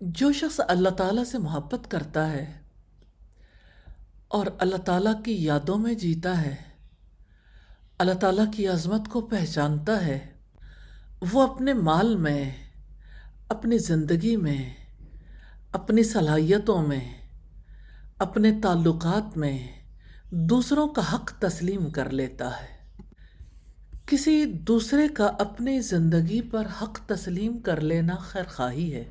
جو شخص اللہ تعالیٰ سے محبت کرتا ہے اور اللہ تعالیٰ کی یادوں میں جیتا ہے، اللہ تعالیٰ کی عظمت کو پہچانتا ہے، وہ اپنے مال میں، اپنی زندگی میں، اپنی صلاحیتوں میں، اپنے تعلقات میں دوسروں کا حق تسلیم کر لیتا ہے۔ کسی دوسرے کا اپنی زندگی پر حق تسلیم کر لینا خیرخواہی ہے۔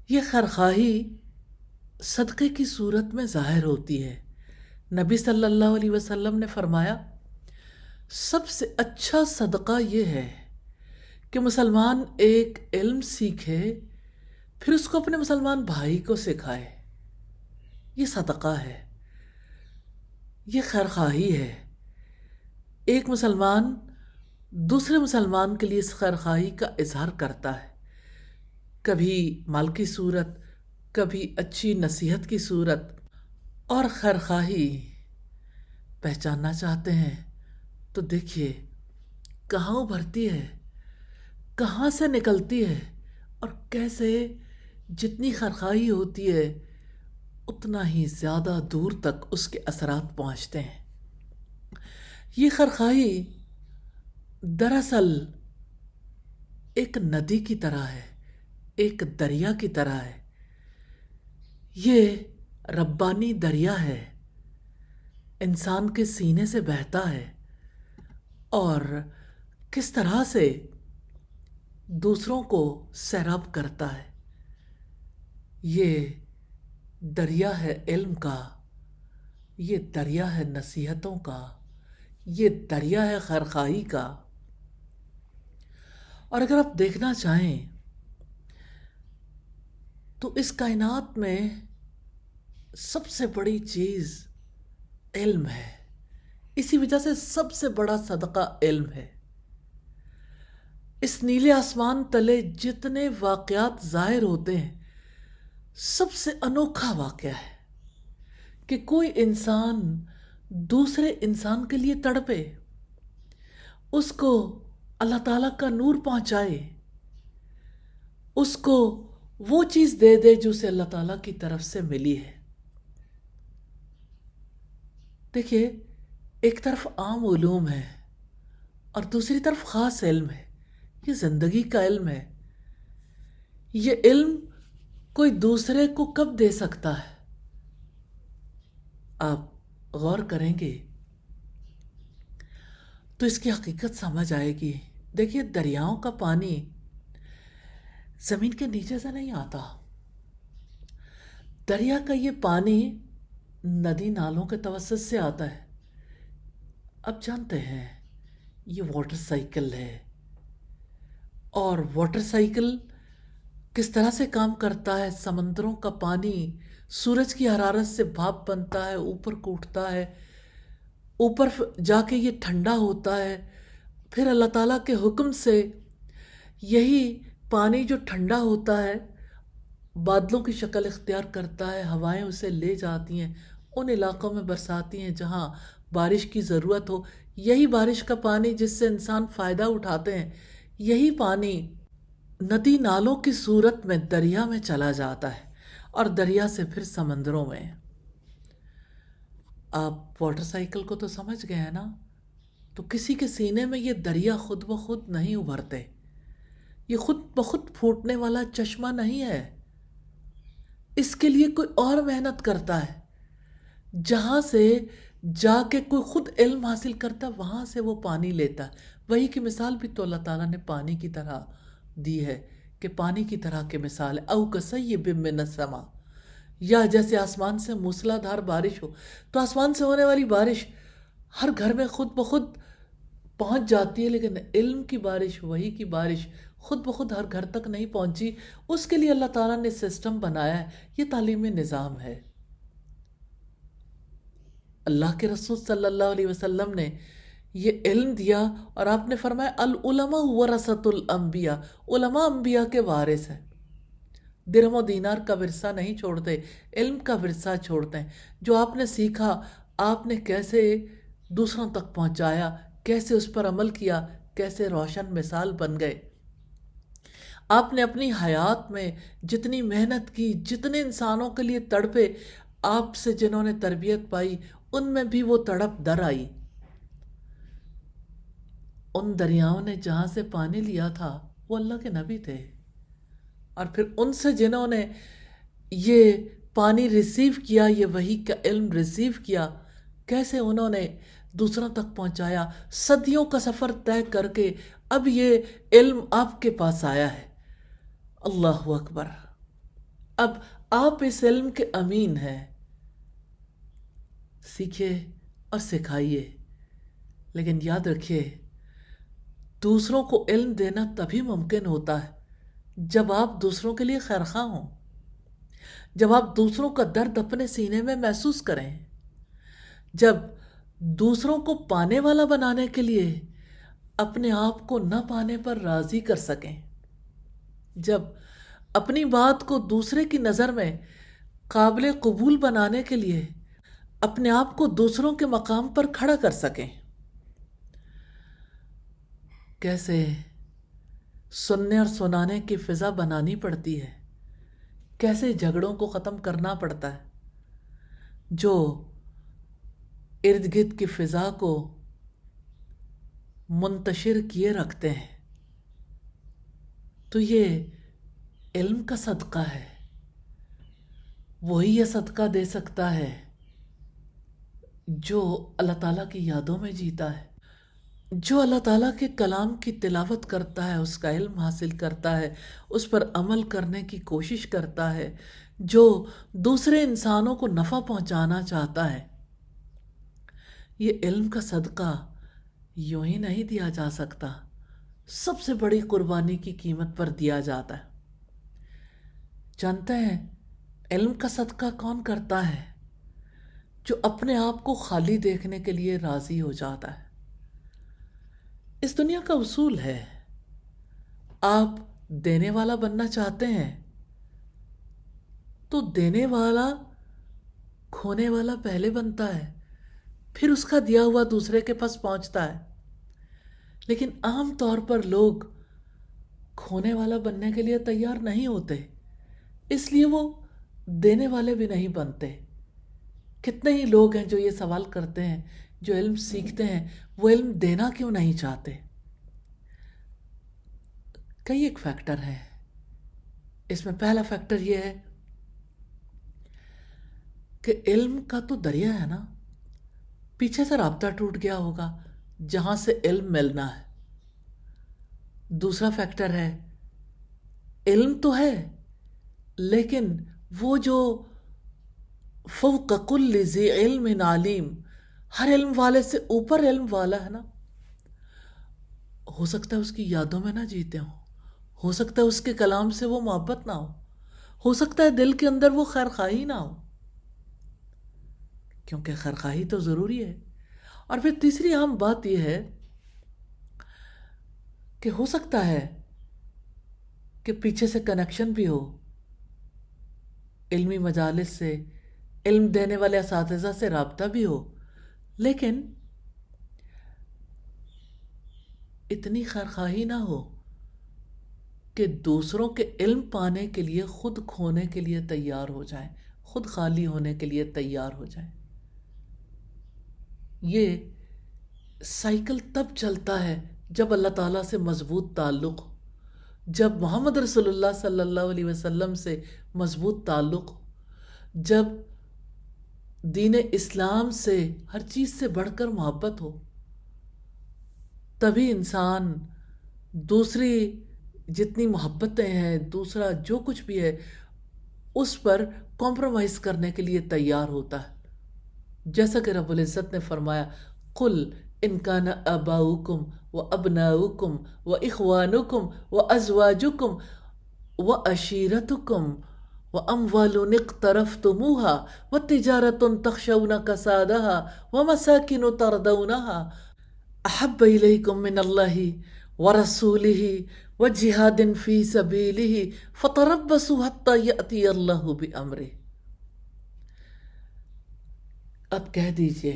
یہ خیرخواہی صدقے کی صورت میں ظاہر ہوتی ہے۔ نبی صلی اللہ علیہ وسلم نے فرمایا، سب سے اچھا صدقہ یہ ہے کہ مسلمان ایک علم سیکھے، پھر اس کو اپنے مسلمان بھائی کو سکھائے۔ یہ صدقہ ہے، یہ خیرخواہی ہے۔ ایک مسلمان دوسرے مسلمان کے لیے اس خیرخواہی کا اظہار کرتا ہے، کبھی مال کی صورت، کبھی اچھی نصیحت کی صورت۔ اور خیرخواہی پہچاننا چاہتے ہیں تو دیکھیے کہاں ابھرتی ہے، کہاں سے نکلتی ہے، اور کیسے جتنی خیرخواہی ہوتی ہے اتنا ہی زیادہ دور تک اس کے اثرات پہنچتے ہیں۔ یہ خیرخواہی دراصل ایک ندی کی طرح ہے، ایک دریا کی طرح ہے۔ یہ ربانی دریا ہے، انسان کے سینے سے بہتا ہے اور کس طرح سے دوسروں کو سیراب کرتا ہے۔ یہ دریا ہے علم کا، یہ دریا ہے نصیحتوں کا، یہ دریا ہے خیرخواہی کا۔ اور اگر آپ دیکھنا چاہیں تو اس کائنات میں سب سے بڑی چیز علم ہے، اسی وجہ سے سب سے بڑا صدقہ علم ہے۔ اس نیلے آسمان تلے جتنے واقعات ظاہر ہوتے ہیں، سب سے انوکھا واقعہ ہے کہ کوئی انسان دوسرے انسان کے لیے تڑپے، اس کو اللہ تعالیٰ کا نور پہنچائے، اس کو وہ چیز دے دے جو اسے اللہ تعالیٰ کی طرف سے ملی ہے۔ دیکھیے، ایک طرف عام علوم ہے اور دوسری طرف خاص علم ہے۔ یہ زندگی کا علم ہے۔ یہ علم کوئی دوسرے کو کب دے سکتا ہے؟ آپ غور کریں گے تو اس کی حقیقت سمجھ آئے گی۔ دیکھیے، دریاؤں کا پانی زمین کے نیچے سے نہیں آتا۔ دریا کا یہ پانی ندی نالوں کے توسط سے آتا ہے۔ اب جانتے ہیں یہ واٹر سائیکل ہے، اور واٹر سائیکل کس طرح سے کام کرتا ہے۔ سمندروں کا پانی سورج کی حرارت سے بھاپ بنتا ہے، اوپر کو اٹھتا ہے، اوپر جا کے یہ ٹھنڈا ہوتا ہے، پھر اللہ تعالیٰ کے حکم سے یہی پانی جو ٹھنڈا ہوتا ہے بادلوں کی شکل اختیار کرتا ہے، ہوائیں اسے لے جاتی ہیں، ان علاقوں میں برساتی ہیں جہاں بارش کی ضرورت ہو۔ یہی بارش کا پانی جس سے انسان فائدہ اٹھاتے ہیں، یہی پانی ندی نالوں کی صورت میں دریا میں چلا جاتا ہے، اور دریا سے پھر سمندروں میں۔ آپ واٹر سائیکل کو تو سمجھ گئے ہیں نا؟ تو کسی کے سینے میں یہ دریا خود بخود نہیں ابھرتے، یہ خود بخود پھوٹنے والا چشمہ نہیں ہے۔ اس کے لیے کوئی اور محنت کرتا ہے، جہاں سے جا کے کوئی خود علم حاصل کرتا ہے، وہاں سے وہ پانی لیتا ہے۔ وہی کی مثال بھی تو اللہ تعالیٰ نے پانی کی طرح دی ہے کہ پانی کی طرح کی مثال ہے، او کصیب من السما، یا جیسے آسمان سے موسلا دھار بارش ہو۔ تو آسمان سے ہونے والی بارش ہر گھر میں خود بخود پہنچ جاتی ہے، لیکن علم کی بارش، وحی کی بارش خود بخود ہر گھر تک نہیں پہنچی۔ اس کے لیے اللہ تعالیٰ نے سسٹم بنایا ہے، یہ تعلیمی نظام ہے۔ اللہ کے رسول صلی اللہ علیہ وسلم نے یہ علم دیا، اور آپ نے فرمایا العلماء ورثۃ الانبیاء، علماء انبیاء کے وارث ہیں۔ درہم و دینار کا ورثہ نہیں چھوڑتے، علم کا ورثہ چھوڑتے ہیں۔ جو آپ نے سیکھا، آپ نے کیسے دوسروں تک پہنچایا، کیسے اس پر عمل کیا، کیسے روشن مثال بن گئے۔ آپ نے اپنی حیات میں جتنی محنت کی، جتنے انسانوں کے لیے تڑپے، آپ سے جنہوں نے تربیت پائی، ان میں بھی وہ تڑپ در آئی۔ ان دریاؤں نے جہاں سے پانی لیا تھا وہ اللہ کے نبی تھے، اور پھر ان سے جنہوں نے یہ پانی ریسیو کیا، یہ وحی کا علم ریسیو کیا، کیسے انہوں نے دوسروں تک پہنچایا، صدیوں کا سفر طے کر کے اب یہ علم آپ کے پاس آیا ہے۔ اللہ اکبر! اب آپ اس علم کے امین ہیں، سیکھیے اور سکھائیے، لیکن یاد رکھیے دوسروں کو علم دینا تبھی ممکن ہوتا ہے جب آپ دوسروں کے لیے خیرخواہ ہوں، جب آپ دوسروں کا درد اپنے سینے میں محسوس کریں، جب دوسروں کو پانے والا بنانے کے لیے اپنے آپ کو نہ پانے پر راضی کر سکیں، جب اپنی بات کو دوسرے کی نظر میں قابل قبول بنانے کے لیے اپنے آپ کو دوسروں کے مقام پر کھڑا کر سکیں۔ کیسے سننے اور سنانے کی فضا بنانی پڑتی ہے، کیسے جھگڑوں کو ختم کرنا پڑتا ہے جو ارد گرد کی فضا کو منتشر کیے رکھتے ہیں۔ تو یہ علم کا صدقہ ہے، وہی یہ صدقہ دے سکتا ہے جو اللہ تعالیٰ کی یادوں میں جیتا ہے، جو اللہ تعالیٰ کے کلام کی تلاوت کرتا ہے، اس کا علم حاصل کرتا ہے، اس پر عمل کرنے کی کوشش کرتا ہے، جو دوسرے انسانوں کو نفع پہنچانا چاہتا ہے۔ یہ علم کا صدقہ یوں ہی نہیں دیا جا سکتا، سب سے بڑی قربانی کی قیمت پر دیا جاتا ہے۔ جانتے ہیں علم کا صدقہ کون کرتا ہے؟ جو اپنے آپ کو خالی دیکھنے کے لیے راضی ہو جاتا ہے۔ اس دنیا کا اصول ہے، آپ دینے والا بننا چاہتے ہیں تو دینے والا کھونے والا پہلے بنتا ہے، پھر اس کا دیا ہوا دوسرے کے پاس پہنچتا ہے۔ لیکن عام طور پر لوگ کھونے والا بننے کے لیے تیار نہیں ہوتے، اس لیے وہ دینے والے بھی نہیں بنتے۔ کتنے ہی لوگ ہیں جو یہ سوال کرتے ہیں، جو علم سیکھتے ہیں وہ علم دینا کیوں نہیں چاہتے؟ کئی ایک فیکٹر ہیں۔ اس میں پہلا فیکٹر یہ ہے کہ علم کا تو دریا ہے نا، پیچھے سے رابطہ ٹوٹ گیا ہوگا جہاں سے علم ملنا ہے۔ دوسرا فیکٹر ہے علم تو ہے لیکن وہ جو فوق کل ذی علم علیم، ہر علم والے سے اوپر علم والا ہے نا، ہو سکتا ہے اس کی یادوں میں نہ جیتے ہوں، ہو سکتا ہے اس کے کلام سے وہ محبت نہ ہو سکتا ہے دل کے اندر وہ خیرخواہی نہ ہو، کیونکہ خیرخواہی تو ضروری ہے۔ اور پھر تیسری اہم بات یہ ہے کہ ہو سکتا ہے کہ پیچھے سے کنیکشن بھی ہو، علمی مجالس سے، علم دینے والے اساتذہ سے رابطہ بھی ہو، لیکن اتنی خیرخواہی نہ ہو کہ دوسروں کے علم پانے کے لیے خود کھونے کے لیے تیار ہو جائیں، خود خالی ہونے کے لیے تیار ہو جائیں۔ یہ سائیکل تب چلتا ہے جب اللہ تعالیٰ سے مضبوط تعلق ہو، جب محمد رسول اللہ صلی اللہ علیہ وسلم سے مضبوط تعلق ہو، جب دین اسلام سے ہر چیز سے بڑھ کر محبت ہو، تبھی انسان دوسری جتنی محبتیں ہیں، دوسرا جو کچھ بھی ہے، اس پر کمپرومائز کرنے کے لیے تیار ہوتا ہے۔ جیسا کہ رب العزت نے فرمایا، قُلْ إِنْ كَانَ آبَاؤُكُمْ وَأَبْنَاؤُكُمْ وَإِخْوَانُكُمْ وَأَزْوَاجُكُمْ وَأَشِيرَتُكُمْ وَأَمْوَالٌ اقْتَرَفْتُمُوهَا وَتِجَارَةٌ تَخْشَوْنَ كَسَادَهَا وَمَسَاكِنُ تَرْضَوْنَهَا أَحَبَّ إِلَيْكُمْ مِنَ اللَّهِ وَرَسُولِهِ وَجِهَادٍ فِي سَبِيلِهِ فَتَرَبَّصُوا حَتَّى يَأْتِيَ اللَّهُ بِأَمْرِهِ۔ اب کہہ دیجئے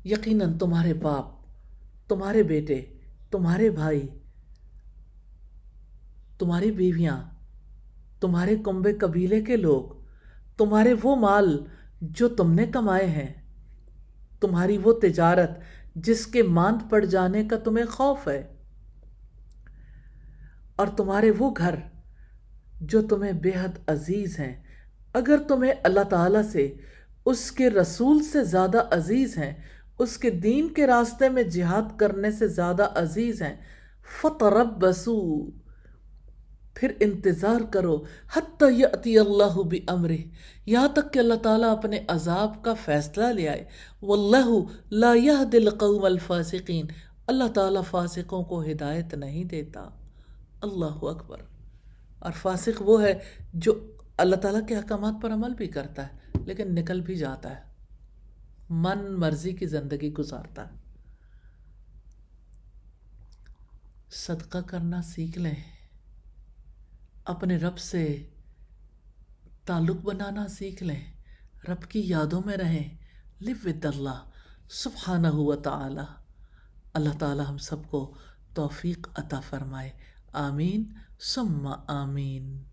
یقیناً تمہارے باپ، تمہارے بیٹے، تمہارے بھائی تمہاری بیویاں، تمہارے کنبے قبیلے کے لوگ، تمہارے وہ مال جو تم نے کمائے ہیں، تمہاری وہ تجارت جس کے ماند پڑ جانے کا تمہیں خوف ہے، اور تمہارے وہ گھر جو تمہیں بے حد عزیز ہیں۔ اگر تمہیں اللہ تعالیٰ سے، اس کے رسول سے زیادہ عزیز ہیں، اس کے دین کے راستے میں جہاد کرنے سے زیادہ عزیز ہیں، فَتَرَبَّصُوا، پھر انتظار کرو، حَتَّى يَأْتِيَ اللَّهُ بِأَمْرِهِ، یہاں تک کہ اللہ تعالیٰ اپنے عذاب کا فیصلہ لے آئے۔ وَاللَّهُ لَا يَهْدِي الْقَوْمَ الْفَاسِقِينَ، اللہ تعالیٰ فاسقوں کو ہدایت نہیں دیتا۔ اللہ اکبر۔ اور فاسق وہ ہے جو اللہ تعالیٰ کے احکامات پر عمل بھی کرتا ہے لیکن نکل بھی جاتا ہے، من مرضی کی زندگی گزارتا ہے۔ صدقہ کرنا سیکھ لیں، اپنے رب سے تعلق بنانا سیکھ لیں، رب کی یادوں میں رہیں۔ live with اللہ سبحانہ و تعالی۔ اللہ تعالی ہم سب کو توفیق عطا فرمائے، آمین ثم آمین۔